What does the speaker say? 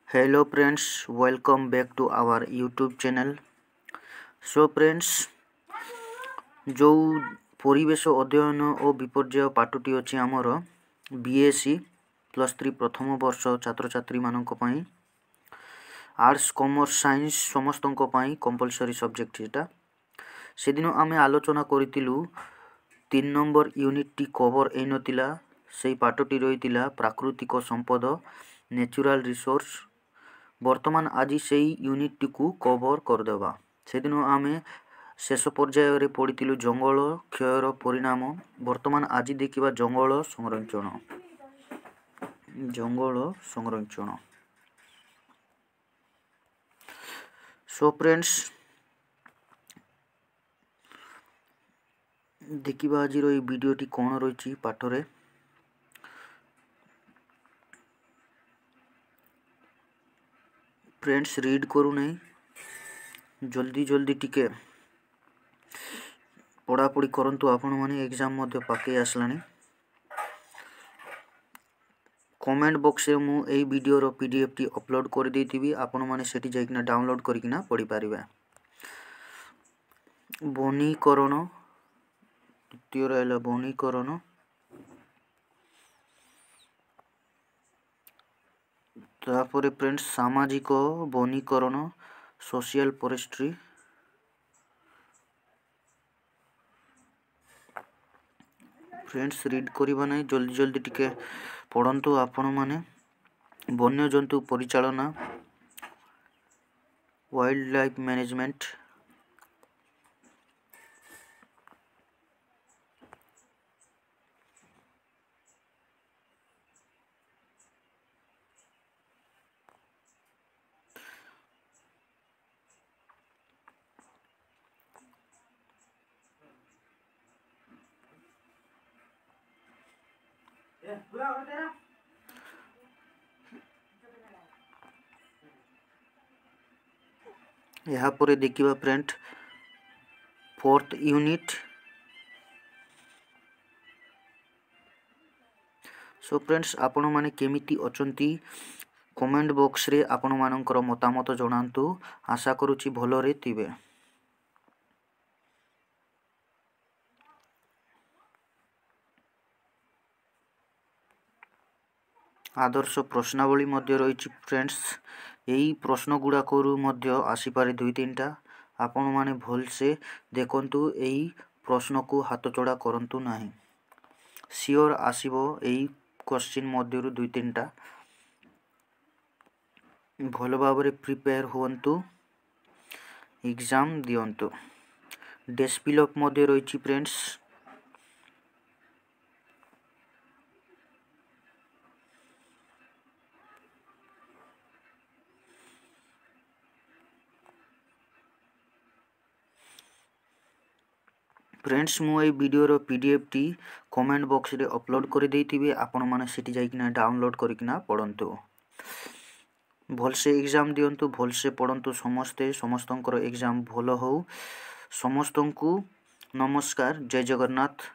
Hello friends, welcome back to our YouTube channel. So friends, जो परिवेश अध्ययन और विपर्यय पाठटी अच्छी आमर बीएससी +3 प्रथम वर्ष छात्र छात्री मानक पई आर्ट्स कॉमर्स साइंस समस्त कंपलसरी सब्जेक्ट एटा से दिन आम आलोचना करूँ 3 नंबर यूनिट टी कवर ए नथिला से पाठटी रही प्राकृतिक संपद नेचुरल रिसोर्स वर्तमान आज से यूनिट को कवर करदेवा से दिन आम शेष पर्यायर पढ़ी जंगल क्षयर परिणाम वर्तमान आज देखा जंगल संरक्षण। सो फ्रेंड्स देखा आज वीडियोटी कौन रही पाठरे फ्रेंड्स रीड करू नहीं जल्दी जल्दी टिके पढ़ापढ़ी करंतु आपण माने एग्जाम मध्य पाके आसलानी कमेंट बॉक्स में मु एई वीडियो रो पीडीएफ टी अपलोड कर देथिबी आपण माने सेठी जाइकिना डाउनलोड करिकिना पढ़ी पारिबा। वनीकरण द्वितीय रहला वनीकरण तापरे फ्रेंड्स सामाजिक वनीकरण सोशल फॉरेस्ट्री फ्रेंड्स रीड करिबा नै जल्दी जल्दी टिके पढ़ंतु आपण माने वन्य जंतु परिचालना वाइल्ड लाइफ मैनेजमेंट यहाँ पर देखिबा friend 4th unit. So friends आपण माने केमिति अचंती कमेंट बॉक्स रे आपण मानकर मतामत जणांतु आशा करूची भलरे थिबे। आदर्श प्रश्नावली मध्य रही फ्रेंड्स यही प्रश्न गुड़ाक आसीपारे 2-3टा आपण माने भल से देखंतु यही प्रश्न को हाथ चढ़ा करंतु नाही सियोर आसीबो यही क्वेश्चन मध्य 2-3टा भल भाव प्रिपेयर हुंतु एग्जाम दियंतु। डेस्क फिलअप मध्य रही फ्रेंड्स फ्रेंड्स मु ए वीडियो रो पीडीएफ टी कमेंट बॉक्स रे अपलोड कर देथिबे आपण माने सेठी जाइकिना डाउनलोड करिकिना पढ़ंतु भल से एग्जाम दियंतु भल से पढ़ंतु समस्तंकर एग्जाम भल हो समस्तंकु नमस्कार जय जगन्नाथ।